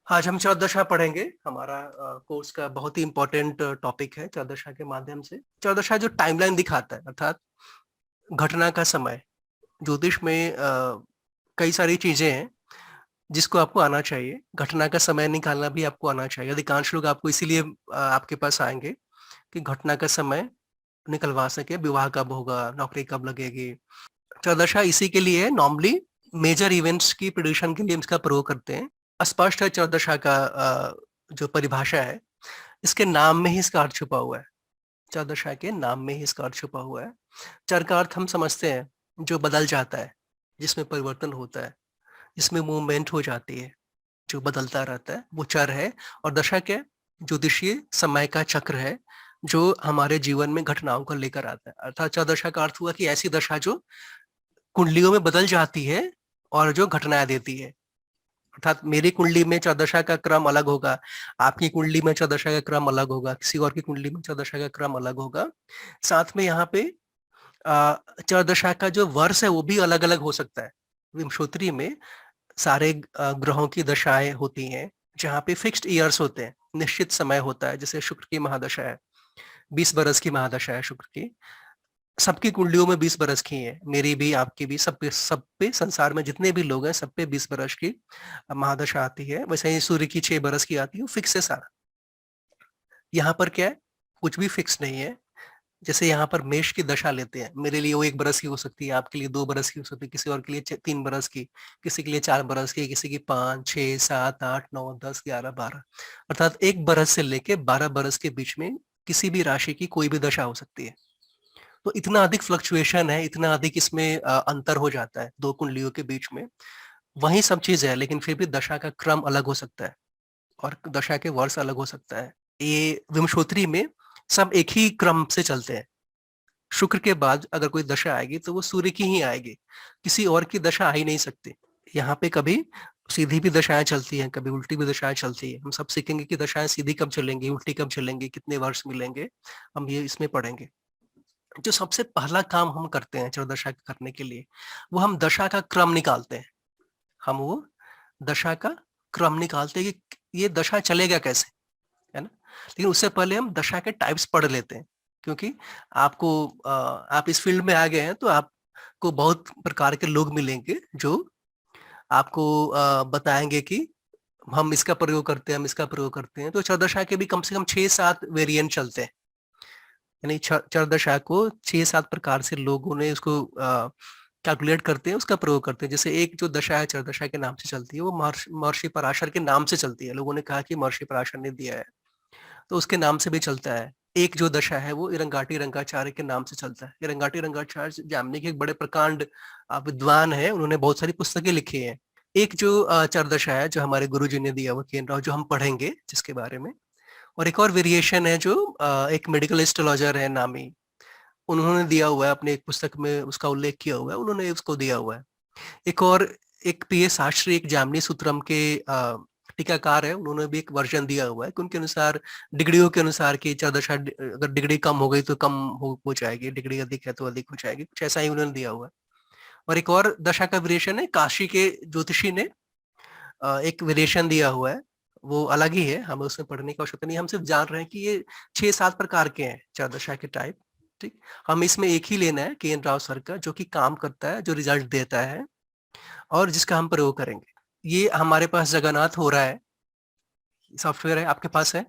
आज हम चौदशा पढ़ेंगे। हमारा कोर्स का बहुत ही इम्पोर्टेंट टॉपिक है चौदशा के माध्यम से। चौदशा जो टाइमलाइन दिखाता है अर्थात घटना का समय। ज्योतिष में कई सारी चीजें हैं जिसको आपको आना चाहिए। घटना का समय निकालना भी आपको आना चाहिए। अधिकांश लोग आपको इसीलिए आपके पास आएंगे कि घटना का समय निकलवा सके। विवाह कब होगा, नौकरी कब लगेगी। चौदशा इसी के लिए नॉर्मली मेजर इवेंट्स की प्रिडिक्शन के लिए इसका प्रयोग करते हैं। अस्पष्ट है चौदशा का जो परिभाषा है, इसके नाम में ही इसका अर्थ छुपा हुआ है। चौदशा के नाम में ही इसका अर्थ छुपा हुआ है। चर का अर्थ हम समझते हैं जो बदल जाता है, जिसमें परिवर्तन होता है, जिसमें मूवमेंट हो जाती है, जो बदलता रहता है, वो चर है। और दशा क्या? ज्योतिषीय समय का चक्र है जो हमारे जीवन में घटनाओं को लेकर आता है। अर्थात चौदशा का अर्थ हुआ कि ऐसी दशा जो कुंडलियों में बदल जाती है और जो घटनाएं देती है। अर्थात मेरी कुंडली में चौदशा का क्रम अलग होगा, आपकी कुंडली में चौदशा का क्रम अलग होगा, किसी और की कुंडली में चौदशा का क्रम अलग होगा। साथ में यहाँ पे चौदशा का जो वर्ष है वो भी अलग अलग हो सकता है। विंशोत्तरी में सारे ग्रहों की दशाएं होती हैं जहाँ पे फिक्स्ड ईयर्स होते हैं, निश्चित समय होता है। जैसे शुक्र की महादशा है, 20 बरस की महादशा है शुक्र की। सबकी कुंडलियों में 20 बरस की है, मेरी भी, आपकी भी, सब पे संसार में जितने भी लोग हैं सब पे 20 बरस की महादशा आती है। वैसे ही सूर्य की 6 बरस की आती है, फिक्स है सारा। यहाँ पर क्या है, कुछ भी फिक्स नहीं है। जैसे यहाँ पर मेष की दशा लेते हैं, मेरे लिए वो 1 बरस की हो सकती है, आपके लिए 2 बरस की हो सकती है, किसी और के लिए 3 बरस की, किसी के लिए 4 बरस की, किसी की 5, 6, 7, 8, 9, 10, 11, 12। अर्थात 1 बरस से लेके 12 बरस के बीच में किसी भी राशि की कोई भी दशा हो सकती है। तो इतना अधिक फ्लक्चुएशन है, इतना अधिक इसमें अंतर हो जाता है दो कुंडलियों के बीच में। वही सब चीज है, लेकिन फिर भी दशा का क्रम अलग हो सकता है और दशा के वर्ष अलग हो सकता है। ये विमशोत्तरी में सब एक ही क्रम से चलते हैं। शुक्र के बाद अगर कोई दशा आएगी तो वो सूर्य की ही आएगी, किसी और की दशा आ ही नहीं सकती। यहाँ पे कभी सीधी भी दशाएं चलती हैं, कभी उल्टी भी दशाएं चलती है। हम सब सीखेंगे कि दशाएं सीधी कब चलेंगी, उल्टी कब चलेंगी, कितने वर्ष मिलेंगे, हम ये इसमें पढ़ेंगे। जो सबसे पहला काम हम करते हैं चौदशा करने के लिए, वो हम दशा का क्रम निकालते हैं। हम वो दशा का क्रम निकालते हैं कि ये दशा चलेगा कैसे, है ना। लेकिन उससे पहले हम दशा के टाइप्स पढ़ लेते हैं, क्योंकि आपको आप इस फील्ड में आ गए हैं तो आपको बहुत प्रकार के लोग मिलेंगे जो आपको बताएंगे कि हम इसका प्रयोग करते हैं, हम इसका प्रयोग करते हैं। तो चौदशा के भी कम से कम 6-7 वेरिएंट चलते हैं। यानी चरदशा को 6-7 प्रकार से लोगों ने उसको कैलकुलेट करते हैं, उसका प्रयोग करते हैं। जैसे एक जो दशा है चरदशा के नाम से चलती है, वो महर्षि पराशर के नाम से चलती है। लोगों ने कहा कि महर्षि पराशर ने दिया है, तो उसके नाम से भी चलता है। एक जो दशा है वो इरंगाटी रंगाचार्य के नाम से चलता है। इरंगाटी रंगाचार्य जामनी के एक बड़े प्रकांड विद्वान है, उन्होंने बहुत सारी पुस्तकें लिखी हैं। एक जो चरदशा है जो हमारे गुरु जी ने दिया हुआ केंद्र, जो हम पढ़ेंगे जिसके बारे में। और एक और वेरिएशन है जो एक मेडिकल एस्ट्रोलॉजर है नामी, उन्होंने दिया हुआ है, अपने एक पुस्तक में उसका उल्लेख किया हुआ है, उन्होंने उसको दिया हुआ है। एक और एक पीए शास्त्री, एक जामनी सूत्रम के टीकाकार है, उन्होंने भी एक वर्जन दिया हुआ है कि उनके अनुसार, डिग्रियों के अनुसार की चौदशा, अगर डिग्री कम हो गई तो कम हो जाएगी, डिग्री अधिक है तो अधिक हो जाएगी, कुछ ऐसा ही उन्होंने दिया हुआ है। और एक और दशा का वेरिएशन है, काशी के ज्योतिषी ने एक वेरिएशन दिया हुआ है, वो अलग ही है, हमें उसमें पढ़ने की आवश्यकता नहीं। हम सिर्फ जान रहे हैं कि ये 6-7 प्रकार के हैं चौदशा के टाइप। ठीक, हम इसमें एक ही लेना है के एन राव सर का, जो कि काम करता है, जो रिजल्ट देता है और जिसका हम प्रयोग करेंगे। ये हमारे पास जगन्नाथ हो रहा है, सॉफ्टवेयर है, आपके पास है?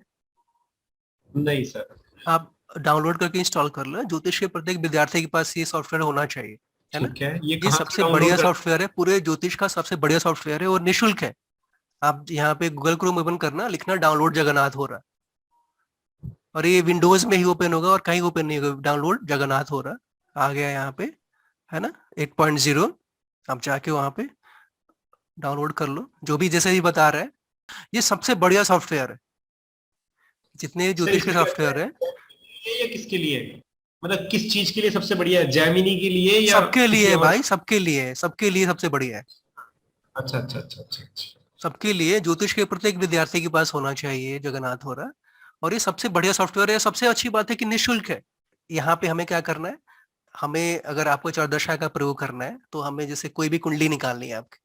नहीं सर। आप डाउनलोड करके इंस्टॉल कर लो। ज्योतिष के प्रत्येक विद्यार्थी के पास ये सॉफ्टवेयर होना चाहिए, है ना। ठीक है, ये ये कहाँ से सबसे बढ़िया डाउनलोड कर? सॉफ्टवेयर है, पूरे ज्योतिष का सबसे बढ़िया सॉफ्टवेयर है और निःशुल्क है। आप यहाँ पे गूगल क्रोम ओपन करना, लिखना डाउनलोड जगन्नाथ हो रहा है, और ये विंडोज में ही ओपन होगा और कहीं ओपन नहीं होगा। डाउनलोड जगन्नाथ हो रहा है, आ गया यहाँ पे, है ना, 8.0। आप जाके वहां पे डाउनलोड कर लो, जो भी जैसे ही बता रहा है। ये सबसे बढ़िया सॉफ्टवेयर है, जितने सर ज्योतिष के इसमें सॉफ्टवेयर है। ये किसके लिए है? मतलब किस चीज के लिए सबसे बढ़िया है, जैमिनी के लिए या सबके लिए किसी है और? भाई, सबके लिए, सबके लिए सबसे बढ़िया है। अच्छा अच्छा अच्छा अच्छा अच्छा। सबके लिए, ज्योतिष के प्रत्येक विद्यार्थी के पास होना चाहिए जगन्नाथ हो रहा। और ये सबसे बढ़िया सॉफ्टवेयर है। सबसे अच्छी बात है कि निःशुल्क है। यहाँ पे हमें क्या करना है, हमें अगर आपको चौदशा का प्रयोग करना है तो हमें जैसे कोई भी कुंडली निकालनी है आपकी,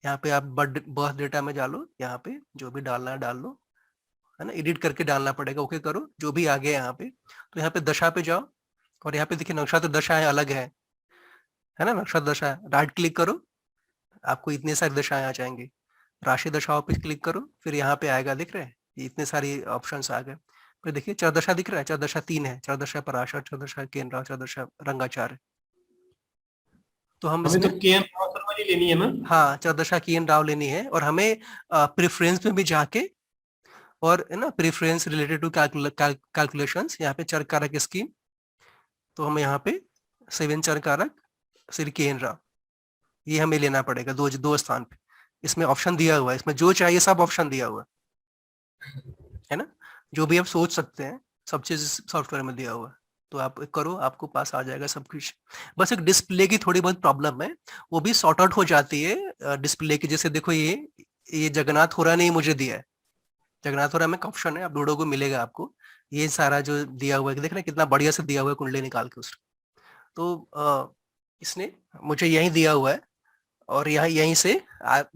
यहाँ पे आप बर्थ डेटा में डालो, यहाँ पे जो भी डालना है डाल लो, है ना, एडिट करके डालना पड़ेगा, ओके करो, जो भी आ गया यहाँ पे। तो यहाँ पे दशा पे जाओ और यहाँ पे देखिए नक्षत्र दशा है, अलग है ना, नक्षत्र दशा है, राइट क्लिक करो, आपको इतने सारी दशाएं आ जाएंगी। राशि दशाओं पे क्लिक करो, फिर यहाँ पे आएगा, दिख रहे हैं ये इतने सारी ऑप्शंस आ गए। फिर देखिए चरदशा दिख रहा है, चरदशा 3 है, चरदशा पराशर, चरदशा केंद्र, चरदशा रंगाचार्य। तो हम हमें तो इसमें के एम वाली लेनी है ना? हाँ चरदशा की एन राव लेनी है, और हमें प्रेफरेंस में भी जाके, और है ना, प्रेफरेंस रिलेटेड टू कैलकुलेशंस, यहाँ पे चर कारक स्कीम, तो हमें यहाँ पे 7 चर कारक श्री के एन राव, ये हमें लेना पड़ेगा दो दो स्थान पे। इसमें ऑप्शन दिया हुआ है, इसमें जो चाहिए सब ऑप्शन दिया हुआ है ना, जो भी आप सोच सकते हैं सब चीज सॉफ्टवेयर में दिया हुआ है। तो आप करो, आपको पास आ जाएगा सब कुछ। बस एक डिस्प्ले की थोड़ी बहुत प्रॉब्लम है, वो भी सॉर्ट आउट हो जाती है डिस्प्ले की। जैसे देखो ये जगन्नाथ होरा ने मुझे दिया है, जगन्नाथ होरा में ऑप्शन है, आप ढूंढोगे मिलेगा आपको। ये सारा जो दिया हुआ है, देख रहे हैं कितना बढ़िया से दिया हुआ है कुंडली निकाल के उसने। तो इसने मुझे यही दिया हुआ है, और यहाँ यहीं से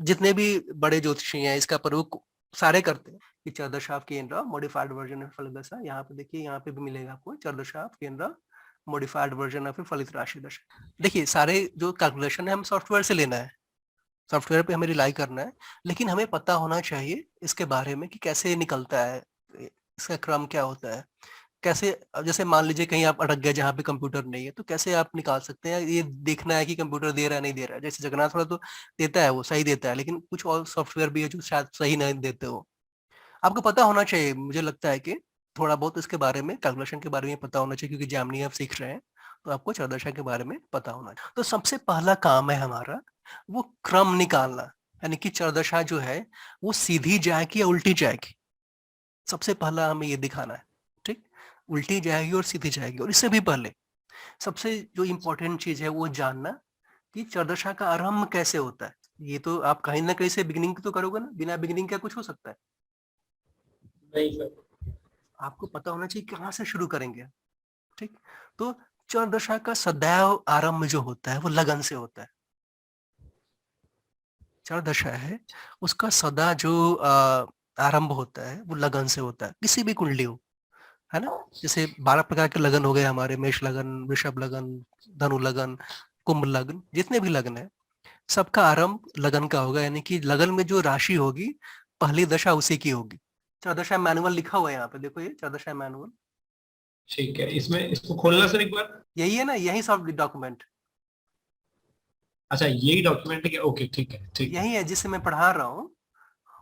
जितने भी बड़े ज्योतिषी हैं इसका प्रयोग सारे करते हैं कि चरदशाफ केंद्र मॉडिफाइड वर्जन ऑफ फलित दशा। यहाँ पे देखिए, यहाँ पे भी मिलेगा आपको चरदशाफ केंद्र मॉडिफाइड वर्जन ऑफ फलित राशि दशा। देखिए सारे जो कैलकुलेशन है हम सॉफ्टवेयर से लेना है, सॉफ्टवेयर पे हमें रिलाई करना है, लेकिन हमें पता होना चाहिए इसके बारे में कि कैसे निकलता है, इसका क्रम क्या होता है, कैसे। जैसे मान लीजिए कहीं आप अटक गए जहाँ पे कंप्यूटर नहीं है, तो कैसे आप निकाल सकते हैं, ये देखना है कि कंप्यूटर दे रहा है नहीं दे रहा है। जैसे जगन्नाथ थोड़ा तो देता है, वो सही देता है, लेकिन कुछ और सॉफ्टवेयर भी है जो शायद सही नहीं देते हो। आपको पता होना चाहिए, मुझे लगता है कि थोड़ा बहुत इसके बारे में, कैलकुलेशन के बारे में पता होना चाहिए, क्योंकि जैमिनी आप सीख रहे हैं तो आपको चौदशा के बारे में पता होना चाहिए। तो सबसे पहला काम है हमारा वो क्रम निकालना, यानी कि चौदशा जो है वो सीधी जाएगी या उल्टी जाएगी, सबसे पहला हमें ये दिखाना है। ठीक, उल्टी जाएगी और सीधी जाएगी। और इससे भी पहले सबसे जो इम्पोर्टेंट चीज है वो जानना कि चौदशा का आरंभ कैसे होता है। ये तो आप कहीं ना कहीं से बिगिनिंग तो करोगे ना, बिना बिगिनिंग क्या कुछ हो सकता है? नहीं सर। आपको पता होना चाहिए कहाँ से शुरू करेंगे। ठीक, तो चौदशा का सदैव आरंभ जो होता है वो लगन से होता है। चौदशा है उसका सदा जो आरंभ होता है वो लगन से होता है, किसी भी कुंडली हो, है ना। जैसे 12 प्रकार के लगन हो गए हमारे, मेष लगन, वृषभ लगन, धनु लगन, कुंभ लगन, जितने भी लगन है सबका आरंभ लगन का होगा, यानी कि लगन में जो राशि होगी पहली दशा उसी की होगी। चौदशा मैनुअल लिखा हुआ है यहाँ पे, देखो ये चौदशा मैनुअल, ठीक है, इसमें इसको खोलना सर एक बार। यही है ना, यही सब डॉक्यूमेंट अच्छा यही डॉक्यूमेंट है क्या? ओके ठीक है ठीक है। यही है जिससे मैं पढ़ा रहा हूँ,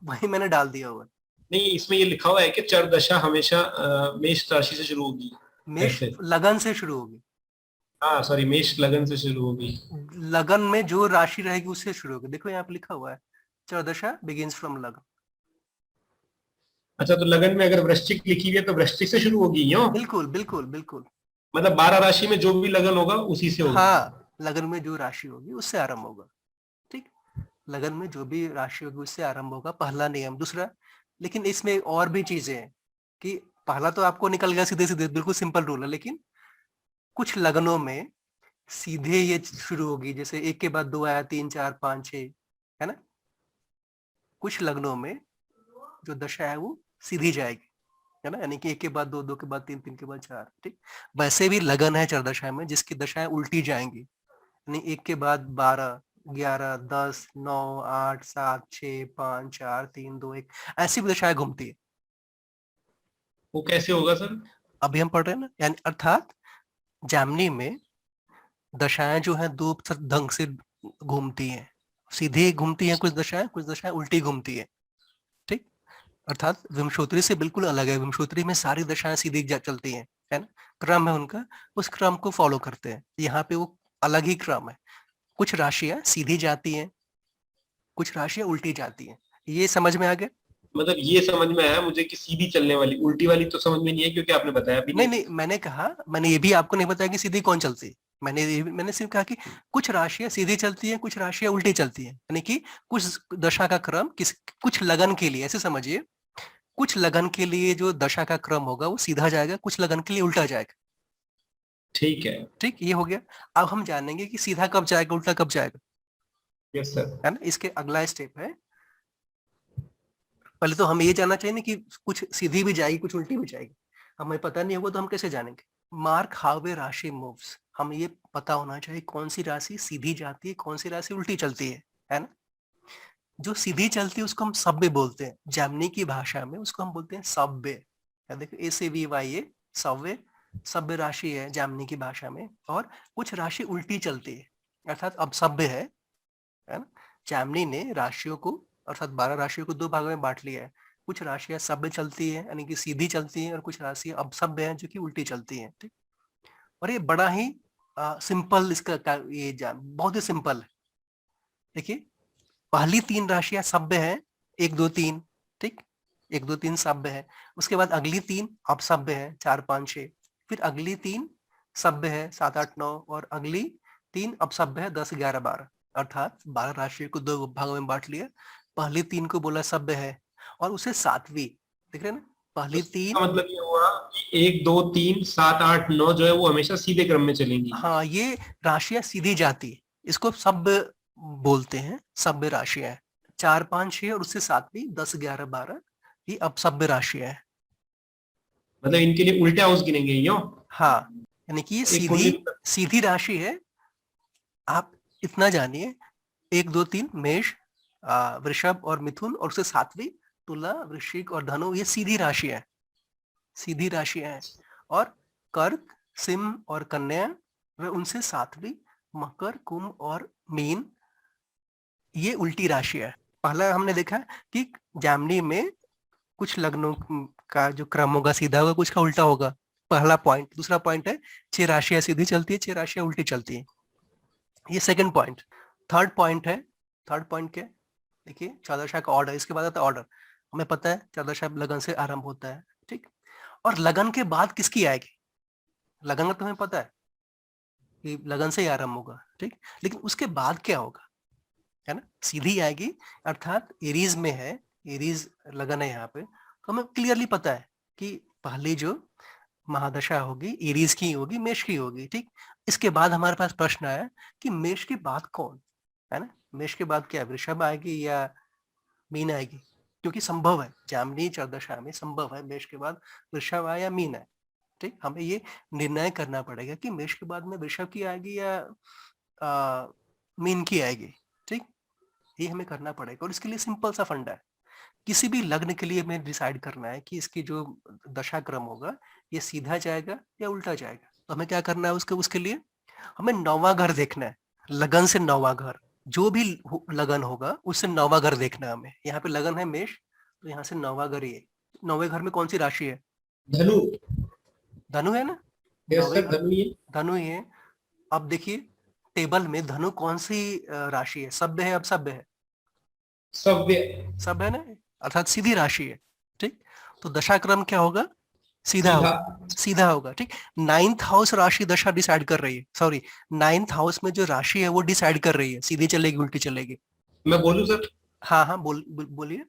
वही मैंने डाल दिया हुआ है। नहीं, इसमें ये लिखा हुआ है कि चर दशा हमेशा मेष राशि से शुरू होगी। मेष ऐसे। लगन से शुरू होगी, हाँ सॉरी, मेष लगन से शुरू होगी। लगन में जो राशि रहेगी उससे शुरू होगी। देखो यहाँ पे लिखा हुआ है चौदशा बिगिंस फ्रॉम लगन। अच्छा, तो लगन में अगर वृश्चिक लिखी हुई है तो वृश्चिक से शुरू होगी यो? बिल्कुल बिल्कुल बिल्कुल। मतलब 12 राशि में जो भी लगन होगा उसी से होगी। हाँ, लगन में जो राशि होगी उससे आरंभ होगा। ठीक, लगन में जो भी राशि होगी उससे आरंभ होगा, पहला नियम। दूसरा, लेकिन इसमें और भी चीजें हैं कि पहला तो आपको निकल गया सीधे सीधे, बिल्कुल सिंपल रूल है, लेकिन कुछ लगनों में सीधे ये शुरू होगी, जैसे एक के बाद दो आया, तीन चार पांच छह, है ना। कुछ लग्नों में जो दशा है वो सीधी जाएगी, है ना, यानी कि एक के बाद दो, दो के बाद तीन, तीन के बाद चार। ठीक, वैसे भी लगन है चरदशा में जिसकी दशाएं उल्टी जाएंगी, यानी एक के बाद 12, 11, 10, 9, 8, 7, 6, 5, 4, 3, 2, 1, ऐसी भी दशाएं घूमती है। वो कैसे होगा सर? अभी हम पढ़ रहे हैं ना, यानी अर्थात जैमिनी में दशाएं जो है दो ढंग से घूमती हैं, सीधे घूमती हैं कुछ दशाएं उल्टी घूमती है। ठीक, अर्थात विमशोत्री से बिल्कुल अलग है। विमशोत्री में सारी दशाएं सीधी चलती हैं, है ना, क्रम है उनका, उस क्रम को फॉलो करते हैं। यहाँ पे वो अलग ही क्रम है, कुछ राशियां सीधी जाती हैं, कुछ राशियां उल्टी जाती हैं। ये समझ में आ गया? मतलब ये समझ में आया मुझे कि सीधी चलने वाली, उल्टी वाली तो समझ में नहीं है क्योंकि आपने बताया भी नहीं नहीं। नहीं, मैंने कहा, मैंने ये भी आपको नहीं बताया कि सीधी कौन चलती है। मैंने सिर्फ कहा कि कुछ राशियां सीधी चलती हैं, कुछ राशियां उल्टी चलती हैं, यानी कि कुछ दशा का क्रम कुछ लगन के लिए, ऐसे समझिए, कुछ लगन के लिए जो दशा का क्रम होगा वो सीधा जाएगा, कुछ लगन के लिए उल्टा जाएगा। ठीक है। ठीक, ये हो गया। अब हम जानेंगे कि सीधा कब जाएगा, उल्टा कब जाएगा। Yes sir. है ना। इसके अगला स्टेप है, पहले तो हमें ये जानना चाहिए ना कि कुछ सीधी भी जाएगी कुछ उल्टी भी जाएगी, हमें पता नहीं होगा तो हम कैसे जानेंगे। मार्क हाउ ए राशि मूव्स, हम ये पता होना चाहिए कौन सी राशि सीधी जाती है कौन सी राशि उल्टी चलती है ना। जो सीधी चलती है उसको हम सब्बे बोलते हैं, जर्मनी की भाषा में उसको हम बोलते हैं सब्बे। देखो SAVYA, सब्बे, सब्बे राशि है जर्मनी की भाषा में। और कुछ राशि उल्टी चलती है, अर्थात अब सब्बे है ना। जर्मनी ने राशियों को अर्थात 12 राशियों को दो भागों में बांट लिया है। कुछ राशियां सब्बे चलती है यानी कि सीधी चलती है, और कुछ राशियां अब सब्बे हैं जो कि उल्टी चलती है। ठीक। और ये बड़ा ही सिंपल ये बहुत ही सिंपल है। देखिए, पहली 3 राशियां सभ्य है, 1 2 3। ठीक, 1 2 3 सभ्य है। उसके बाद अगली 3 अपसभ्य है, 4 5 6। फिर अगली 3 सभ्य है, 7 8 9। और अगली 3 अपसभ्य है, 10 11 12। अर्थात 12 राशियों को दो भागों में बांट लिया। पहली 3 को बोला सभ्य है, और उसे सातवीं, देख रहे हैं ना, तो पहली इसका 3। मतलब ये हुआ कि 1 2 3 7 8 9 जो है वो हमेशा सीधे क्रम में चलेंगी। हाँ, ये राशियां सीधी जाती है, इसको सभ्य बोलते हैं, सभ्य राशियां है। 4 5 6 और उससे सातवीं 10 11 12, ये अपसभ्य राशियां है। मतलब इनके लिए उल्टे हाउस गिनेंगे यो। हाँ, यानी कि ये एक सीधी कुंडली। सीधी राशि है। आप इतना जानिए, 1 2 3 मेष, वृषभ और मिथुन, और उससे सातवीं तुला वृश्चिक और धनु, ये सीधी राशियां है, सीधी राशियां हैं। और कर्क, सिंह और कन्या, व उनसे सातवीं मकर कुंभ और मीन, ये उल्टी राशि है। पहला हमने देखा कि जैमिनी में कुछ लग्नों का जो क्रम होगा सीधा होगा, कुछ का उल्टा होगा, पहला पॉइंट। दूसरा पॉइंट है 6 राशियां सीधी चलती है 6 राशियां उल्टी चलती है, ये सेकंड पॉइंट। थर्ड पॉइंट है, थर्ड पॉइंट क्या है, देखिए चौदशा का ऑर्डर, इसके बाद आता है ऑर्डर। हमें पता है चौदशा लगन से आरंभ होता है। ठीक। और लगन के बाद किसकी आएगी, लगन का तुम्हें पता है कि लगन से ही आरंभ होगा। ठीक। लेकिन उसके बाद क्या होगा, है ना, सीधी आएगी। अर्थात एरीज में है, एरीज लगन है यहाँ पे, तो हमें क्लियरली पता है कि पहली जो महादशा होगी एरीज की होगी, मेष की होगी। ठीक। इसके बाद हमारे पास प्रश्न आया कि मेष के बाद कौन, है ना, मेष के बाद क्या वृषभ आएगी या मीन आएगी, क्योंकि संभव है जामनी चौदशा में संभव है मेष के बाद वृषभ आए या मीन आए। ठीक। हमें ये निर्णय करना पड़ेगा कि मेष के बाद में वृषभ की आएगी या मीन की आएगी। ठीक। ये हमें करना पड़ेगा, और इसके लिए सिंपल सा फंडा है। किसी भी लग्न के लिए हमें डिसाइड करना है कि इसकी जो दशा क्रम होगा ये सीधा जाएगा या उल्टा जाएगा। तो हमें क्या करना है उसके उसके लिए हमें नौवां घर देखना है, लगन से नौवां घर, जो भी लगन होगा उससे नौवां घर देखना है हमें। यहाँ पे लगन है मेष, तो यहाँ से नौवां घर ये, नौवे घर में कौन सी राशि है, धनु। धनु है ना, यस नौवे सर, घर धनु ये। धनु ही है। अब देखिए टेबल में धनु कौन सी राशि है, सभ्य है अब सभ्य है, सव्य। सब है ना, अर्थात सीधी राशि है। ठीक। तो दशा क्रम क्या होगा, सीधा सीधा। होगा, सीधा होगा। ठीक। नाइन्थ हाउस राशि दशा डिसाइड कर रही है, सॉरी, नाइन्थ हाउस में जो राशि है वो डिसाइड कर रही है सीधी चलेगी उल्टी चलेगी। मैं बोलूं सर? हाँ हाँ, बोलिए।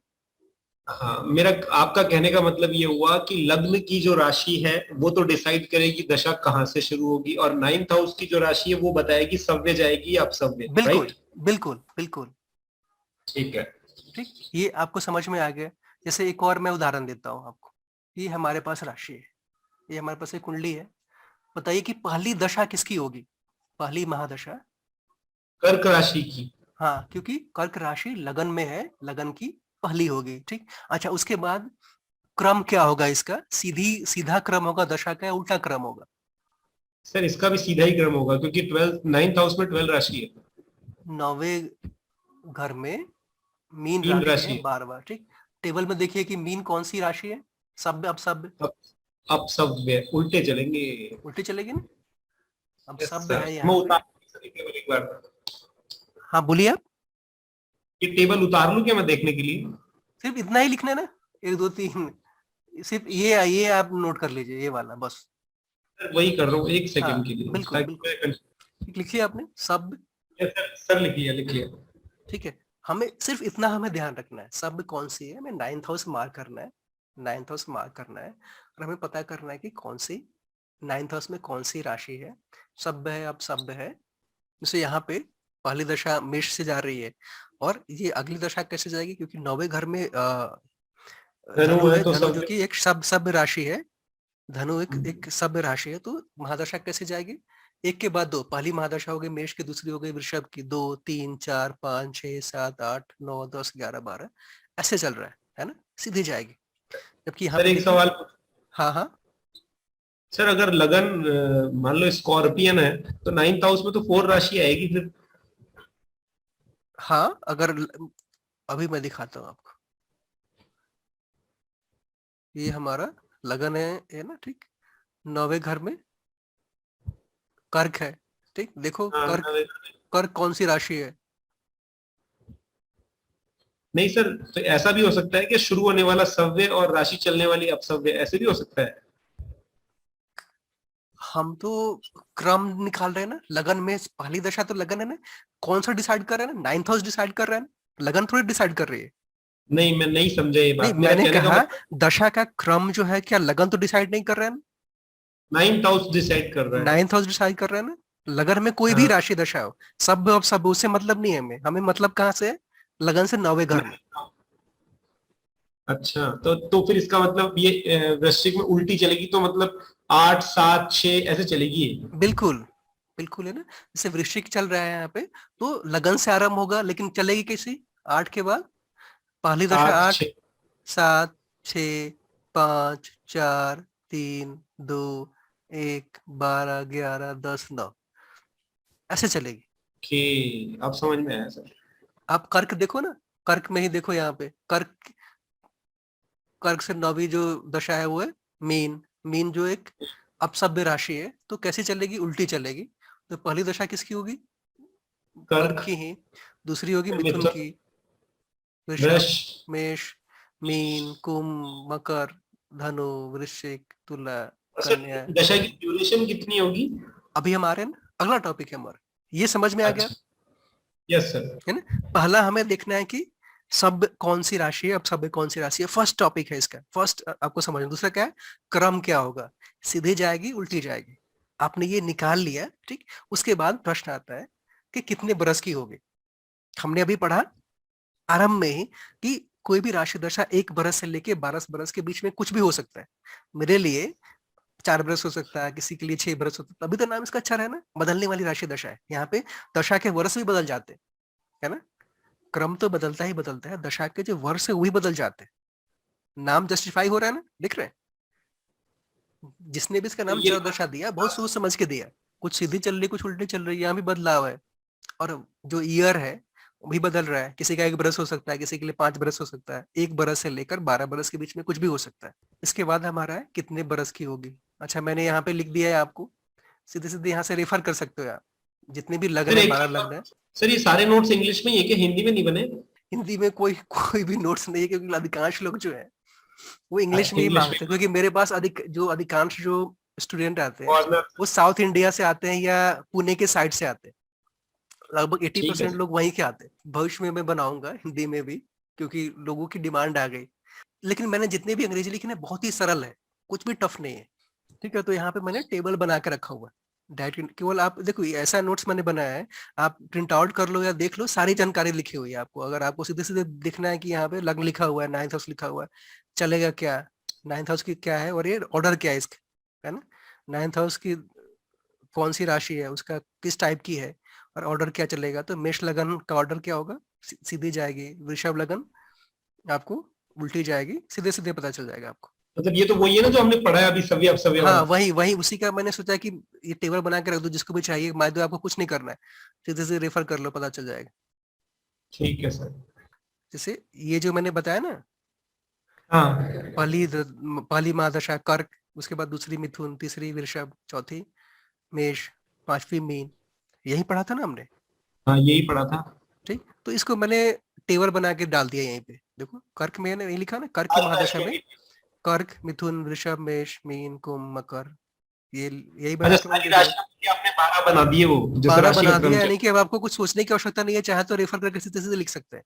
हाँ, मेरा आपका कहने का मतलब ये हुआ कि लग्न की जो राशि है वो तो डिसाइड करेगी दशा कहाँ से शुरू होगी, और नाइन्थ हाउस की जो राशि है वो बताएगी सव्य जाएगी या अपसव्य, बिल्कुल राइट? बिल्कुल बिल्कुल। ठीक है। ठीक, ये आपको समझ में आ गया। जैसे एक और मैं उदाहरण देता हूँ आपको, ये हमारे पास राशि है, ये हमारे पास एक कुंडली है। बताइए कि पहली दशा किसकी होगी, पहली महादशा। कर्क राशि की। हाँ, क्योंकि कर्क राशि लगन में है, लगन की पहली होगी। ठीक। अच्छा, उसके बाद क्रम क्या होगा इसका, सीधा क्रम होगा दशा का या उल्टा क्रम होगा। सर इसका भी सीधा ही क्रम होगा क्योंकि 12 नाइन्थ हाउस में 12 राशि है। नौवे घर में मीन तीन राशि है राशि है। 12। ठीक। टेबल में देखिए कि मीन कौन सी राशि है, सभ्य अब सभ्य, अब अपसव्य उल्टे चलेंगे। उल्टी चलेगी ना। अब यस सभ्य सर, है मैं यहाँ पे। उतार सर ये टेबल एक बार। हाँ बोलिए आप। ये टेबल उतार लूं क्या मैं देखने के लिए? सिर्फ इतना ही लिखना है ना, 1 2 3, सिर्फ ये आप नोट कर लीजिए, ये वाला बस। सर वही कर रहा हूँ एक हाँ सेकंड के लिए बिल्कुल ताकि बिल्कुल, मैं। ठीक, लिखिए आपने सभ्य। यस सर, सर लिखिए लिखिए। ठीक है, हमें सिर्फ इतना हमें ध्यान रखना है, सब कौन सी है, हमें नाइन्थ हाउस मार्क करना है, नाइन्थ हाउस मार्क करना है। और हमें पता करना है कि कौन सी नाइन्थ हाउस में कौन सी राशि है, सभ्य है अब सभ्य है। जैसे यहाँ पे पहली दशा मेष से जा रही है, और ये अगली दशा कैसे जाएगी, क्योंकि 9वें घर में धनु धनु है है, तो धनु सब जो कि एक सब राशि है, धनु एक सब राशि है, तो महादशा कैसे जाएगी, एक के बाद दो, पहली महादशा हो गई मेष की, दूसरी हो गई वृषभ की, 2 3 4 5 6 7 8 9 10 11 12, ऐसे चल रहा है ना, सीधी जाएगी। जबकि यहाँ सर पे एक देखिए, सवाल। हाँ हाँ सर अगर लगन मान लो स्कॉर्पियन है तो 9th हाउस में तो 4 राशि आएगी फिर। हाँ, अगर अभी मैं दिखाता हूँ आपको, ये हमारा लगन है ना, ठीक, 9वें घर में कर्क है, ठीक, देखो हाँ, कर्क, कर्क कौन सी राशि है, नहीं सर, तो ऐसा भी हो सकता है कि शुरू होने वाला सव्य और राशि चलने वाली अपसव्य, ऐसे भी हो सकता है। हम तो क्रम निकाल रहे हैं ना, लगन में पहली दशा तो लगन है ना, कौन सा डिसाइड कर रहा है ना, 9th हाउस डिसाइड कर रहा है ना, लगन थोड़ी डिसाइड कर रही है। नहीं, मैं नहीं समझा ये नहीं, बात, मेरा मैंने कहने का कहा मतलब दशा का क्रम जो है, क्या लगन तो डिसाइड नहीं कर रहा है ना, 9th हाउस डिसाइड कर रहा है। 9th हाउस डिसाइड कर रहा है ना, लगन में कोई भी हाँ। राशि दशा हो, सब अब सब उससे मतलब नहीं है, हमें मतलब कहाँ से है, लगन से 9वें घर में। अच्छा, तो फिर इसका मतलब ये वृश्चिक में उल्टी चलेगी तो मतलब 8 7 6 ऐसे चलेगी ये। बिल्कुल, बिल्कुल है ना, जैसे वृश्चिक चल रहा है यहाँ पे, तो लगन से आरंभ होगा, लेकिन चलेगी कैसी, 8 के बाद पहली दशा 7 8, 6। 7 6 5 4 3 2 1 12 11 10 9, ऐसे चलेगी। ओके, अब समझ में आया सर। आप कर्क देखो ना, कर्क में ही देखो, यहाँ पे कर्क, कर्क से 9वीं जो दशा है वो है मीन, मीन जो एक अपसभ्य राशि है, तो कैसी चलेगी, उल्टी चलेगी। तो पहली दशा किसकी होगी, कर्क कर्क, की ही, दूसरी होगी मिथुन मिथुन, की, वृषभ, वृष। मेष, मीन, कुंभ, मकर, धनु, वृश्चिक, तुला, सर कन्या। दशा की ड्यूरेशन कितनी होगी? अभी हम आ रहे हैं ना, अगला टॉपिक है हमारा, ये समझ में आ गया अच्छा, यस सर। है ना। पहला हमें देखना है कि सब कौन सी राशि है, अब सब कौन सी राशि है, फर्स्ट टॉपिक है इसका, फर्स्ट आपको समझना। दूसरा क्या है, क्रम क्या होगा, सीधे जाएगी उल्टी जाएगी, आपने ये निकाल लिया, ठीक। उसके बाद प्रश्न आता है कि कितने बरस की होगी। हमने अभी पढ़ा आरंभ में ही कि कोई भी राशि दशा 1 बरस से लेके 12 बरस के बीच में कुछ भी हो सकता है। मेरे लिए 4 बरस हो सकता है, किसी के लिए 6 बरस हो सकता है, अभी तो नाम इसका अच्छा है ना, बदलने वाली राशि दशा है। यहाँ पे दशा के वर्ष भी बदल जाते हैं, है ना, क्रम तो बदलता ही बदलता है, दशा के जो वर्ष है वही बदल जाते हैं। नाम जस्टिफाई हो रहा है ना, दिख रहे हैं, जिसने भी इसका तो नाम ये चर दशा दिया बहुत सोच समझ के दिया, कुछ सीधी चल रही कुछ उल्टी चल रही है, यहाँ भी बदलाव है। और जो ईयर है वो भी बदल रहा है, किसी का 1 बरस हो सकता है, किसी के लिए 5 बरस हो सकता है, 1 बरस से लेकर 12 बरस के बीच में कुछ भी हो सकता है। इसके बाद हमारा है कितने बरस की होगी। अच्छा, मैंने यहाँ पे लिख दिया है आपको, सीधे सीधे यहाँ से रेफर कर सकते हो आप, जितने भी लग्न सर है, एक 12 चीज लग्न है। सर, ये सारे नोट्स इंग्लिश में ही है कि हिंदी में नहीं बने? हिंदी में कोई कोई भी नोट्स नहीं है, क्योंकि अधिकांश लोग जो है वो इंग्लिश अच्छा, में ही इंग्लिश में। मांगते हैं, क्योंकि मेरे पास अधिकांश जो स्टूडेंट आते हैं कॉर्नर। वो साउथ इंडिया से आते हैं या पुणे के साइड से आते हैं, लगभग ठीक है 80% सर। लोग वहीं के आते हैं। भविष्य में मैं बनाऊंगा हिंदी में भी, क्योंकि लोगों की डिमांड आ गई। लेकिन मैंने जितने भी अंग्रेजी लिखे ना बहुत ही सरल है, कुछ भी टफ नहीं है, ठीक है। तो यहाँ पे मैंने टेबल बना के रखा हुआ है डायरेक्ट, केवल आप देखो ये ऐसा नोट्स मैंने बनाया है, आप प्रिंट आउट कर लो या देख लो, सारी जानकारी लिखी हुई है आपको। अगर आपको सीधे सीधे दिखना है कि यहाँ पे लग्न लिखा हुआ है, 9th हाउस लिखा हुआ है, चलेगा क्या, 9th हाउस की क्या है और ये ऑर्डर क्या है इसका, है ना, 9th हाउस की कौन सी राशि है, उसका किस टाइप की है, और ऑर्डर क्या चलेगा, तो मेष लगन का ऑर्डर क्या होगा, सीधी जाएगी, वृषभ लगन आपको उल्टी जाएगी, सीधे सीधे पता चल जाएगा आपको। मतलब ये तो वही है ना जो हमने पढ़ा है अभी, सव्य अपसव्य हाँ, वाला। वही वही उसी का मैंने सोचा कि ये टेबल बना के रख दो, जिसको भी चाहिए, मायदो आपको कुछ नहीं करना है, सीधे से रेफर कर लो, पता चल जाएगा। ठीक है सर। जैसे ये जो मैंने बताया ना, हाँ पहली महादशा कर्क, उसके बाद दूसरी मिथुन, तीसरी वृषभ, चौथी मेष, पांचवी मीन, यही पढ़ा था ना हमने, हाँ, यही पढ़ा था। ठीक। तो इसको मैंने टेबल बना के डाल दिया यहीं पे, देखो कर्क में यही लिखा ना, कर्क की महादशा में कर्क, मिथुन, वृषभ, मेष, मीन, कुंभ, मकर, ये यही अच्छा, बना के मैंने सारी दे दिया। राशियों के लिए आपने 12 बना दिए वो, जैसे 12 राशि बना का क्रम दिया, चल। यानी कि अब आपको कुछ सोचने की आवश्यकता नहीं है, चाहे तो रेफर करके सीधे सीधे लिख सकते हैं।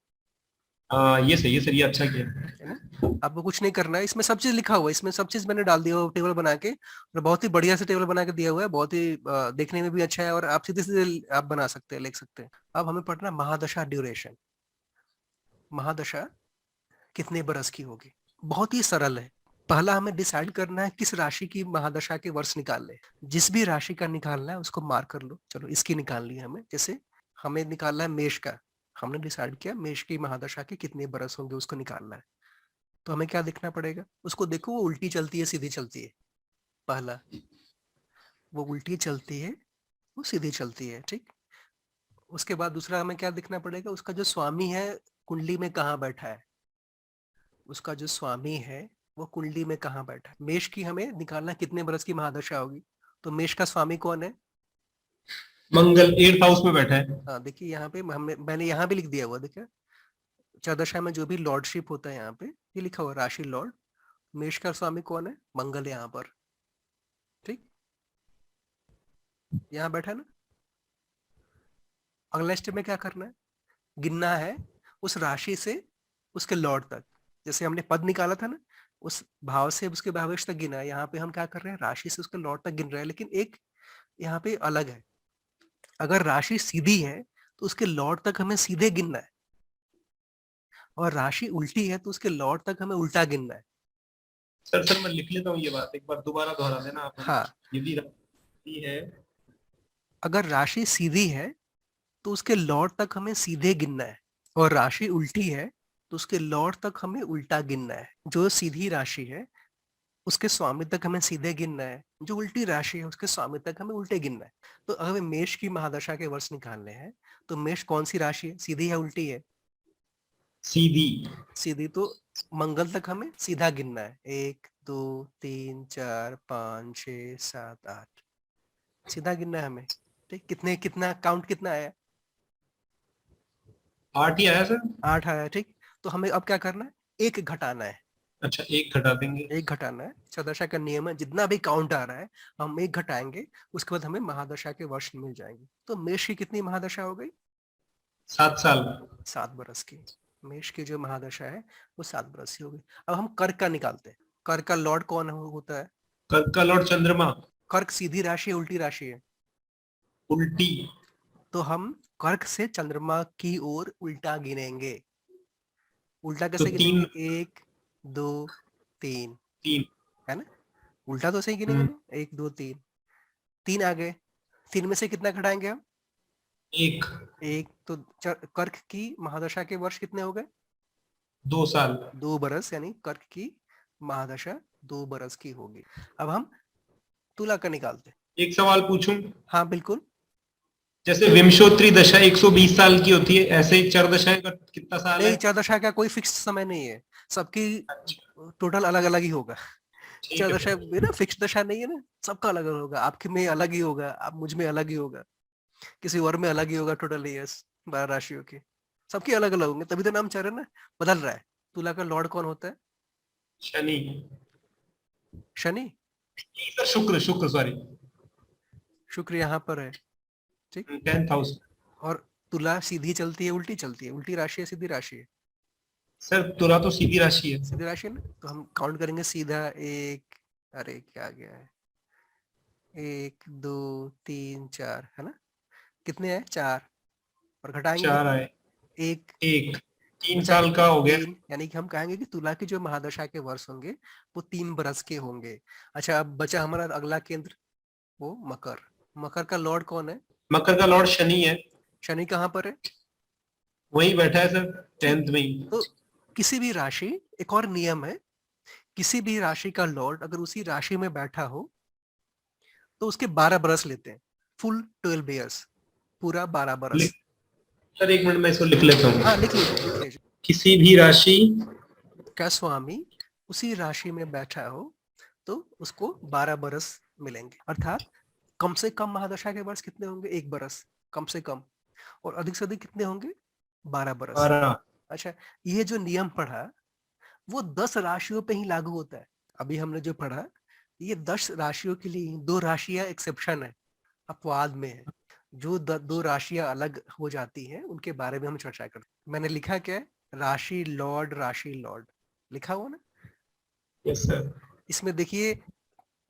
हाँ ये सही है सर, ये अच्छा किया। है ना। आपको कुछ नहीं करना है, इसमें सब चीज लिखा हुआ है, इसमें सब चीज मैंने डाल दिया हुआ टेबल बना के, और बहुत ही बढ़िया से टेबल बना के दिया हुआ है, बहुत ही देखने में भी अच्छा है, और आप सीधे सीधे आप बना सकते हैं, लिख सकते हैं। अब हमें पढ़ना महादशा ड्यूरेशन। महादशा कितने बरस की होगी। बहुत ही सरल है। पहला हमें डिसाइड करना है किस राशि की महादशा के वर्ष निकाल ले। जिस भी राशि का निकालना है उसको मार्क कर लो। चलो इसकी निकालनी है हमें, जैसे हमें निकालना है मेष का। हमने डिसाइड किया मेष की महादशा के कितने बरस होंगे, उसको निकालना है। तो हमें क्या देखना पड़ेगा, उसको देखो वो उल्टी चलती है सीधी चलती है। पहला, वो उल्टी चलती है, वो सीधी चलती है, ठीक। उसके बाद दूसरा हमें क्या देखना पड़ेगा, उसका जो स्वामी है कुंडली में कहाँ बैठा है। उसका जो स्वामी है वो कुंडली में कहाँ बैठा है। मेष की हमें निकालना कितने बरस की महादशा होगी। तो मेष का स्वामी कौन है। मंगल 8th हाउस में बैठा है। हाँ देखिए यहाँ पे मैंने यहाँ भी लिख दिया हुआ, देखिए चौदशा में जो भी लॉर्डशिप होता है यहाँ पे ये लिखा हुआ राशि लॉर्ड। मेष का स्वामी कौन है, मंगल है यहाँ पर, ठीक। यहाँ बैठा ना। अगला स्टेप में क्या करना है, गिनना है उस राशि से उसके लॉर्ड तक। जैसे हमने पद निकाला था ना, उस भाव से उसके भावेश तक गिना है। यहाँ पे हम क्या कर रहे हैं, राशि से उसके लॉर्ड तक गिन रहे हैं, लेकिन एक यहाँ पे अलग है। अगर राशि सीधी है तो उसके लॉर्ड तक हमें सीधे गिनना है, और राशि उल्टी है तो उसके लॉर्ड तक हमें उल्टा गिनना है। सर मैं लिख लेता हूँ ये बात, एक बार दोबारा दोहरा देना आप है ना। हाँ, यदि राशि है, अगर राशि सीधी है तो उसके लॉर्ड तक हमें सीधे गिनना है, और राशि उल्टी है तो उसके लॉर्ड तक हमें उल्टा गिनना है। जो सीधी राशि है उसके स्वामी तक हमें सीधे गिनना है, जो उल्टी राशि है उसके स्वामी तक हमें उल्टे गिनना है। तो अगर हमें मेष की महादशा के वर्ष निकालने हैं तो मेष कौन सी राशि है, सीधी है उल्टी है। सीधी। सीधी, तो मंगल तक हमें सीधा गिनना है, 1 2 3 4 5 6 7 8, सीधा गिनना है हमें, ठीक। कितने कितना काउंट कितना आया, 8 ही आया सर। 8 आया, ठीक। तो हमें अब क्या करना है, एक घटाना है। अच्छा एक घटा देंगे। एक घटाना है, चौदशा का नियम है, जितना भी काउंट आ रहा है हम एक घटाएंगे, उसके बाद हमें महादशा के वर्ष मिल जाएंगे। तो मेष की कितनी महादशा हो गई, 7 साल। 7 बरस की। मेष की जो महादशा है वो 7 बरस की होगी। अब हम कर्क का निकालते हैं। कर्क का लॉर्ड कौन होता है। कर्क का लॉर्ड चंद्रमा। कर्क सीधी राशि है उल्टी राशि है। उल्टी। तो हम कर्क से चंद्रमा की ओर उल्टा गिनेंगे। उल्टा तो कैसे गिनेंगे, 3। 1 2 3, 3। है ना। उल्टा तो सही गिनेंगे हम्म, ना, 1 2 3, 3 आ गए। 3 में से कितना घटाएंगे हम, 1। एक। तो कर्क की महादशा के वर्ष कितने हो गए, 2 साल। 2 बरस, यानी कर्क की महादशा 2 बरस की होगी। अब हम तुला का निकालते हैं। एक सवाल पूछूं। हाँ बिल्कुल। जैसे विमशोत्तरी दशा 120 साल की होती है, ऐसे ही चरदशा का कितना साल नहीं, है। चौदशा का कोई फिक्स समय नहीं है, सबकी अच्छा टोटल अलग अलग ही होगा। ठीक है चौदशा सर। में ना फिक्स दशा नहीं है ना, सबका अलग अलग होगा। आपके में अलग ही होगा, आप मुझ में अलग ही होगा, किसी और में अलग ही होगा। टोटल ईयर्स 12 राशियों की सबकी अलग अलग होंगे, तभी तो नाम चरण ना बदल रहा है। तुला का लॉर्ड कौन होता है, शनि। शनि। सर शुक्र, शुक्र सॉरी। शुक्र यहाँ पर है, ठीक। 10th house. और तुला सीधी चलती है उल्टी चलती है, उल्टी राशि है सीधी राशि है। सर तुला तो सीधी राशि है। सीधी राशि है ना, तो हम काउंट करेंगे सीधा। एक, अरे क्या गया है, 1 2 3 4, है ना। कितने हैं, 4, और घटाएंगे 4 आए। एक, 1। 3 बचा साल का हो गया। 3। यानी कि हम कहेंगे कि तुला की जो महादशा के वर्ष होंगे वो 3 बरस के होंगे। अच्छा, अब बचा हमारा अगला केंद्र, वो मकर। मकर का लॉर्ड कौन है, मकर का लॉर्ड शनि है। शनि कहाँ पर है, वही बैठा है सर, ठीक। 10th में ही। तो किसी भी राशि, एक और नियम है, किसी भी राशि का लॉर्ड अगर उसी राशि में बैठा हो तो उसके 12 बरस लेते हैं, फुल 12 ईयर्स, पूरा 12 बरस। लिख सर, 1 मिनट में इसको लिख लेता हाँ हूँ। लिख लीजिए, लिख लीजिए। किसी भी राशि का स्वामी उसी राशि में बैठा हो तो उसको 12 बरस मिलेंगे। अर्थात कम से कम महादशा के वर्ष कितने होंगे, 1 बरस कम से कम, और अधिक से अधिक कितने होंगे, 12 बरस। 12। अच्छा, ये जो नियम पढ़ा वो 10 राशियों पे ही लागू होता है। अभी हमने जो पढ़ा ये 10 राशियों के लिए, 2 राशियां एक्सेप्शन है, अपवाद में है। जो 2 राशियां अलग हो जाती हैं उनके बारे में हम चर्चा करते हैं। मैंने लिखा क्या है, राशि लॉर्ड लिखा हुआ ना। Yes sir. इसमें देखिए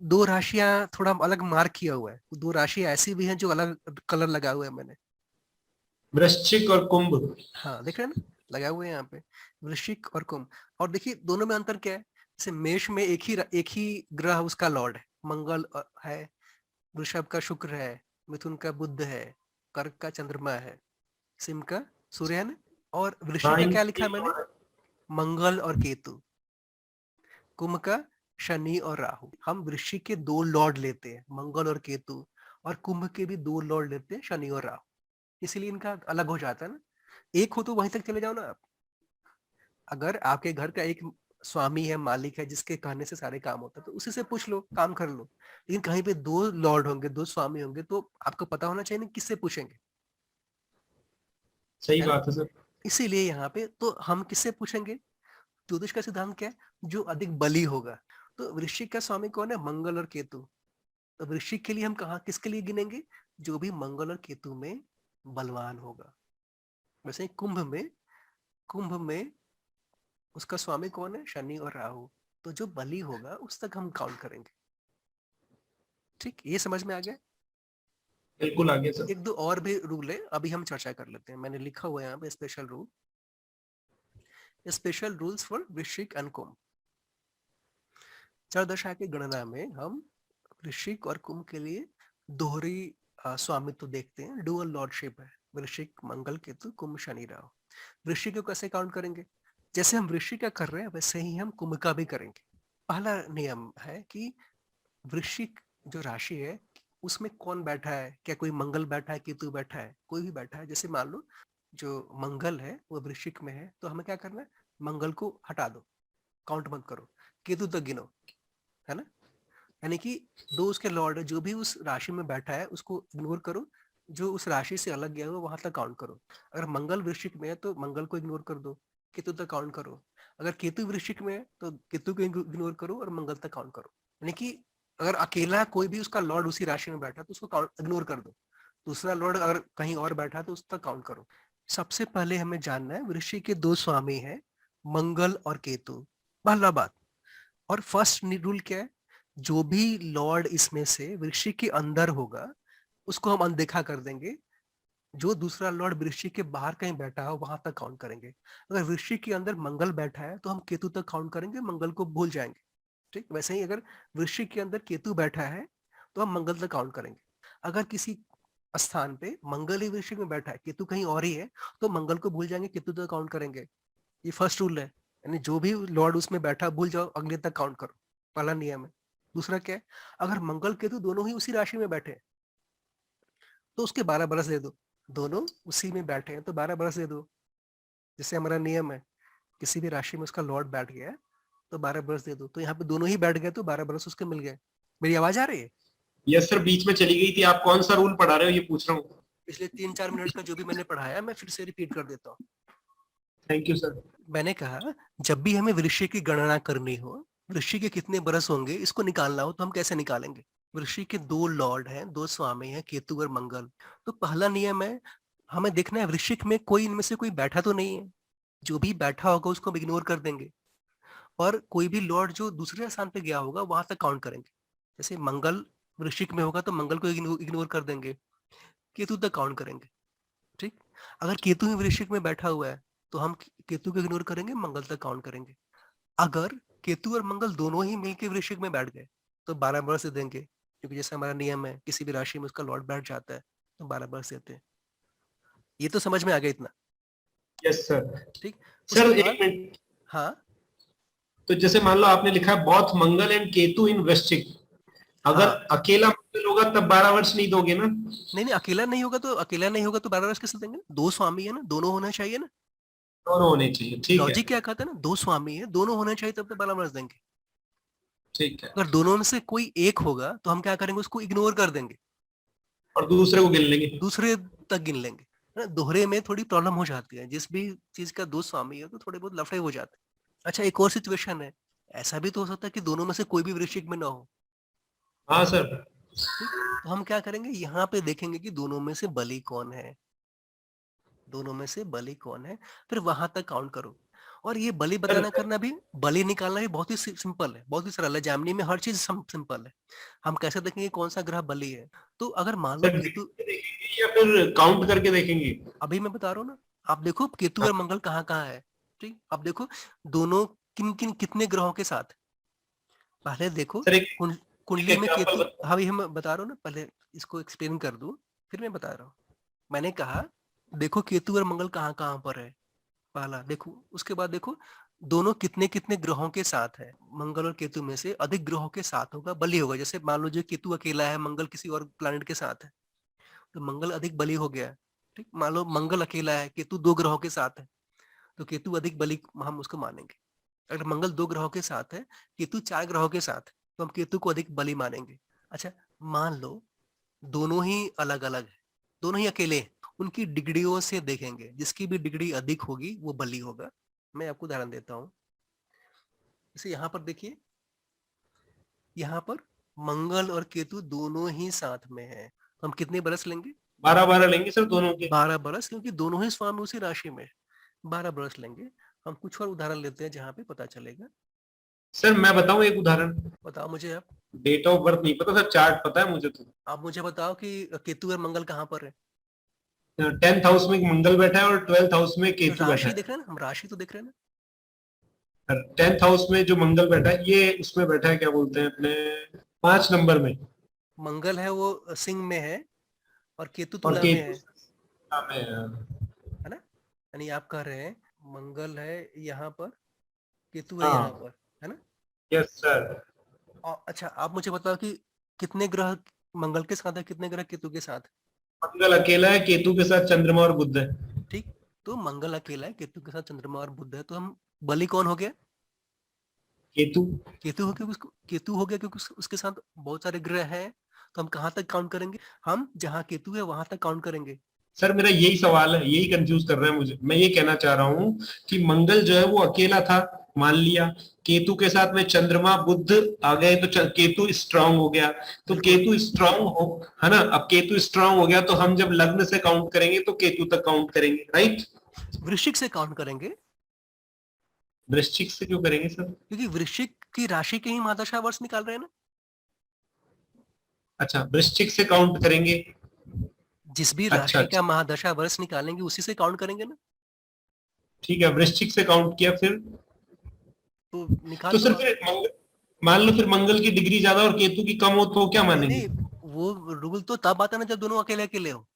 दो राशियां थोड़ा अलग मार्क किया हुआ है, दो राशियां ऐसी भी हैं जो अलग कलर लगा हुआ है मैंने। वृश्चिक और कुंभ। हाँ देख रहे हैं ना, लगा हुआ है यहाँ पे वृश्चिक और कुंभ। और देखिए दोनों में अंतर क्या है, जैसे मेष में एक ही ग्रह उसका लॉर्ड है, मंगल है, वृषभ का शुक्र है, मिथुन का बुध है, कर्क का चंद्रमा है, सिंह का सूर्य है ना। और वृश्चिक हाँ का क्या लिखा है इनके मैंने, मंगल और केतु। कुंभ का शनि और राहु। हम वृश्चिक के दो लॉर्ड लेते हैं, मंगल और केतु, और कुंभ के भी दो लॉर्ड लेते हैं, शनि और राहु। इसीलिए इनका अलग हो जाता है ना। एक हो तो वहीं तक चले जाओ ना आप। अगर आपके घर का एक स्वामी है, मालिक है, जिसके कहने से सारे काम होता है, तो उसी से पूछ लो, काम कर लो। लेकिन कहीं पे दो लॉर्ड होंगे, दो स्वामी होंगे, तो आपको पता होना चाहिए ना किससे पूछेंगे, सही है ना। बात है सर। इसीलिए यहाँ पे तो हम किससे पूछेंगे। ज्योतिष का सिद्धांत क्या है, जो अधिक बली होगा। तो वृश्चिक का स्वामी कौन है, मंगल और केतु। तो वृश्चिक के लिए हम कहा किसके लिए गिनेंगे, जो भी मंगल और केतु में बलवान होगा। वैसे कुंभ में उसका स्वामी कौन है, शनि और राहु। तो जो बली होगा उस तक हम काउंट करेंगे। ठीक, ये समझ में आ गया। बिल्कुल आगे सर। एक दो और भी रूल है, अभी हम चर्चा कर लेते हैं। मैंने लिखा हुआ है यहाँ पे special rule, special rules for वृश्चिक एंड कुंभ। चर दशा की गणना में हम वृश्चिक और कुंभ के लिए दोहरी स्वामित्व देखते हैं, डुअल लॉर्डशिप है। वृश्चिक मंगल केतु, कुंभ शनि राहु। वृश्चिक को कैसे काउंट करेंगे, जैसे हम वृश्चिक का कर रहे हैं वैसे ही हम कुंभ का भी करेंगे। पहला नियम है कि वृश्चिक जो राशि है उसमें कौन बैठा है, क्या कोई मंगल बैठा है, केतु बैठा है, कोई भी बैठा है। जैसे मान लो जो मंगल है वो वृश्चिक में है, तो हमें क्या करना है, मंगल को हटा दो, काउंट मत करो, केतु तक गिनो, है ना। यानी कि दो उसके लॉर्ड है, जो भी उस राशि में बैठा है उसको इग्नोर करो, जो उस राशि से अलग गया हो वहां तक काउंट करो। अगर मंगल वृश्चिक में है तो मंगल को इग्नोर कर दो, केतु तक काउंट करो। अगर केतु वृश्चिक में है तो केतु को इग्नोर करो और मंगल तक काउंट करो। यानी कि अगर अकेला कोई भी उसका लॉर्ड उसी राशि में बैठा तो उसको इग्नोर कर दो, दूसरा लॉर्ड अगर कहीं और बैठा तो उस तक काउंट करो। सबसे पहले हमें जानना है वृश्चिक के दो स्वामी हैं, मंगल और केतु, पहला बात। और फर्स्ट रूल क्या है, जो भी लॉर्ड इसमें से वृश्चिक के अंदर होगा उसको हम अनदेखा कर देंगे, जो दूसरा लॉर्ड वृश्चिक के बाहर कहीं बैठा हो वहां तक काउंट करेंगे। अगर वृश्चिक के अंदर मंगल बैठा है तो हम केतु तक काउंट करेंगे, मंगल को भूल जाएंगे। ठीक, वैसे ही अगर वृश्चिक के अंदर केतु बैठा है तो हम मंगल तक काउंट करेंगे। अगर किसी स्थान पे मंगल ही वृश्चिक में बैठा है, केतु कहीं और ही है, तो मंगल को भूल जाएंगे, केतु तक काउंट करेंगे। ये फर्स्ट रूल है, यानी जो भी लॉर्ड उसमें बैठा भूल जाओ, अगले तक काउंट करो, पहला नियम है। दूसरा क्या है, अगर मंगल केतु दोनों ही उसी राशि में बैठे तो उसके 12 बरस दे दो। दोनों उसी में बैठे हैं तो 12 बरस दे दो। जैसे हमारा नियम है, किसी भी राशि में उसका लॉर्ड बैठ गया है तो 12 बरस दे दो, तो यहाँ पे दोनों ही बैठ गए तो 12 बरस उसके मिल गए। मेरी आवाज आ रही है। यस सर, बीच में चली गई थी, आप कौन सा रूल पढ़ा रहे हो ये पूछ रहा हूँ। पिछले 3-4 मिनट का जो भी मैंने पढ़ाया मैं फिर से रिपीट कर देता हूँ। Thank you sir. मैंने कहा जब भी हमें वृश्चिक की गणना करनी हो, वृश्चिक के कितने बरस होंगे इसको निकालना हो, तो हम कैसे निकालेंगे। वृश्चिक के दो लॉर्ड हैं, दो स्वामी हैं, केतु और मंगल। तो पहला नियम है, हमें देखना है वृश्चिक में कोई इनमें से कोई बैठा तो नहीं है। जो भी बैठा होगा उसको हम इग्नोर कर देंगे, और कोई भी लॉर्ड जो दूसरे स्थान पे गया होगा वहां तक काउंट करेंगे। जैसे मंगल वृश्चिक में होगा तो मंगल को इग्नोर कर देंगे, केतु तक काउंट करेंगे। ठीक, अगर केतु ही वृश्चिक में बैठा हुआ है तो हम केतु को इग्नोर करेंगे, मंगल तक काउंट करेंगे। अगर केतु और मंगल दोनों ही मिलकर वृश्चिक में बैठ गए तो 12 बरस देंगे, क्योंकि जैसे हमारा नियम है किसी भी राशि में उसका लॉर्ड बैठ जाता है तो 12 बरस देते हैं। ये तो समझ में आ गया इतना। Yes sir. ठीक, सर उसके एक बाद मिनट, हाँ तो जैसे मान लो आपने लिखा है बॉथ मंगल एंड केतु इन वृश्चिक, अगर हाँ। अकेला मंगल होगा तब 12 वर्ष नहीं दोगे ना? नहीं नहीं, अकेला नहीं होगा तो 12 वर्ष कैसे देंगे, दो स्वामी है ना, दोनों होना चाहिए ना। दोनों होने चाहिए, ठीक है। लॉजिक क्या कहता है ना, दो स्वामी है, दोनों होना चाहिए तब तो 12 वर्ष देंगे। ठीक है। अगर दोनों में से कोई एक होगा तो हम क्या करेंगे, उसको इग्नोर कर देंगे, और दूसरे को गिन लेंगे। दूसरे तक गिन लेंगे। ना, दोहरे में थोड़ी प्रॉब्लम हो जाती है, जिस भी चीज का दो स्वामी है तो थोड़े बहुत लफड़े हो जाते हैं। अच्छा, एक और सिचुएशन है, ऐसा भी तो हो सकता है कि दोनों में से कोई भी वृश्चिक में ना हो। हाँ सर। ठीक, तो हम क्या करेंगे, यहाँ पे देखेंगे कि दोनों में से बली कौन है। दोनों में से बली कौन है, फिर वहां तक काउंट करो। और ये बली सर बताना करना भी, बली निकालना भी बहुत ही सिंपल है, बहुत ही सरल है। जैमिनी में हर चीज सिंपल है। हम कैसे देखेंगे कौन सा ग्रह बली है? तो अगर मान लो सर केतु, देखेंगे या फिर काउंट करके देखेंगे? अभी मैं बता रहा हूँ ना, आप देखो केतु हाँ, और मंगल कहाँ कहाँ है। ठीक, अब देखो दोनों किन किन कितने ग्रहों के साथ। पहले देखो सर एक एक कुंडली में एग्जांपल केतु, बताओ। अभी हम बता रहा हूँ ना, पहले इसको एक्सप्लेन कर दूं, फिर मैं बता रहा हूँ। मैंने कहा देखो केतु और मंगल कहाँ कहाँ पर है, पहला देखो। उसके बाद देखो दोनों कितने कितने ग्रहों के साथ है। मंगल और केतु में से अधिक ग्रहों के साथ होगा बली होगा। जैसे मान लो जो केतु अकेला है, मंगल किसी और प्लैनेट के साथ है, तो मंगल अधिक बली हो गया। ठीक, मान लो मंगल अकेला है, केतु दो ग्रहों के साथ है, तो केतु अधिक बली हम उसको मानेंगे। अगर मंगल दो ग्रहों के साथ है, केतु चार ग्रहों के साथ है, तो हम केतु को अधिक बली मानेंगे। अच्छा, मान लो दोनों ही अलग अलग है, दोनों ही अकेले हैं, उनकी डिग्रियों से देखेंगे, जिसकी भी डिग्री अधिक होगी वो बली होगा। मैं आपको उदाहरण देता हूँ। जैसे यहाँ पर देखिए, यहाँ पर मंगल और केतु दोनों ही साथ में है, तो हम कितने बरस लेंगे? 12-12 लेंगे सर दोनों के। 12 बरस, क्योंकि दोनों ही स्वामी उसी राशि में है। 12 बरस लेंगे। हम कुछ और उदाहरण लेते हैं जहाँ पे पता चलेगा। सर मैं बताऊं एक उदाहरण? बताओ मुझे आप। डेट ऑफ बर्थ नहीं पता सर, चार्ट पता है मुझे तो। आप मुझे बताओ कि केतु और मंगल कहाँ पर है। 10th हाउस में मंगल बैठा है और 12th हाउस में तो केतु बैठा राशि है। देख रहे हैं ना, हम राशि तो देख रहे हैं ना। 10th हाउस में जो मंगल बैठा है, ये उसमें बैठा है, क्या बोलते हैं अपने, 5 नंबर में। मंगल है वो सिंह में है, और केतु और तुला में केतु है है ना? यानी आप कह रहे हैं मंगल है यहाँ पर, केतु है यहाँ हाँ। पर, है ना? Yes sir. और अच्छा, आप मुझे बताओ कि कितने ग्रह मंगल के साथ है, कितने ग्रह केतु के साथ? मंगल अकेला है, केतु के साथ चंद्रमा और बुध है। ठीक, तो मंगल अकेला है, केतु के साथ चंद्रमा और बुध है, तो हम बलि कौन हो गया? केतु। केतु हो गया। उसको केतु हो गया क्योंकि उसके साथ बहुत सारे ग्रह हैं। तो हम कहाँ तक काउंट करेंगे? हम जहाँ केतु है वहां तक काउंट करेंगे। सर मेरा यही सवाल है, यही कंफ्यूज कर रहा है मुझे। मैं ये कहना चाह रहा हूँ कि मंगल जो है वो अकेला था, मान लिया। केतु के साथ में चंद्रमा बुध आ गए तो केतु स्ट्रांग हो गया। तो बिल्कुल। केतु स्ट्रांग हो, है ना? अब केतु स्ट्रांग हो गया तो हम जब लग्न से काउंट करेंगे तो केतु तक काउंट करेंगे, राइट? वृश्चिक से काउंट करेंगे, वृश्चिक से क्यों करेंगे सर? क्योंकि वृश्चिक की राशि के ही महादशा वर्ष निकाल रहे हैं ना। अच्छा, वृश्चिक से काउंट करेंगे। जिस भी अच्छा राशि अच्छा, का महादशा वर्ष निकालेंगे उसी से काउंट करेंगे ना। ठीक है, वृश्चिक से काउंट किया फिर। तो निकाल तो लो सर आप। फिर मान लो फिर मंगल की डिग्री ज्यादा और केतु की कम हो तो क्या नहीं मानेंगे? नहीं, वो रूल तो तब आता है ना जब दोनों अकेले अकेले हो।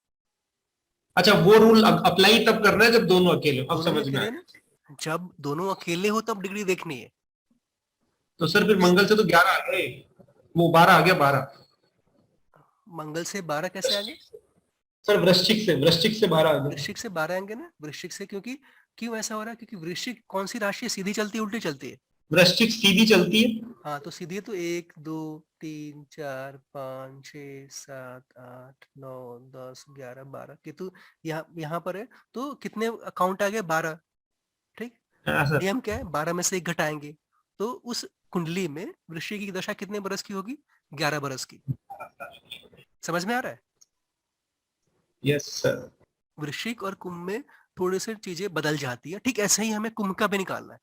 अच्छा, वो रूल अप्लाई तब करना है जब दोनों अकेले हो, अब दोनों ही समझ में अकेले आया। ना, जब दोनों अकेले हो तब डिग्री देखनी है। तो सर फिर इस मंगल से तो 11 आ गए, वो 12 आ गया, 12। मंगल से 12 कैसे आ गए? सर वृश्चिक से 12 आ गए। वृश्चिक से 12 आएंगे ना, वृश्चिक से, क्योंकि क्यों ऐसा हो रहा है? क्योंकि वृश्चिक कौन सी राशि है? सीधी चलती है उल्टी चलती है? वृश्चिक सीधी चलती है। हाँ, तो सीधी है तो 1 2 3 4 5 6 7 8 9 10 11 12, केतु यहाँ यहाँ पर है। तो कितने काउंट आ गए? 12। ठीक, हाँ सर। नियम क्या है? 12 में से एक घटाएंगे, तो उस कुंडली में वृश्चिक की दशा कितने बरस की होगी? 11 बरस की। समझ में आ रहा है? Yes sir. वृश्चिक और कुंभ में थोड़ी सी चीजें बदल जाती है। ठीक ऐसे ही हमें कुंभ का भी निकालना है।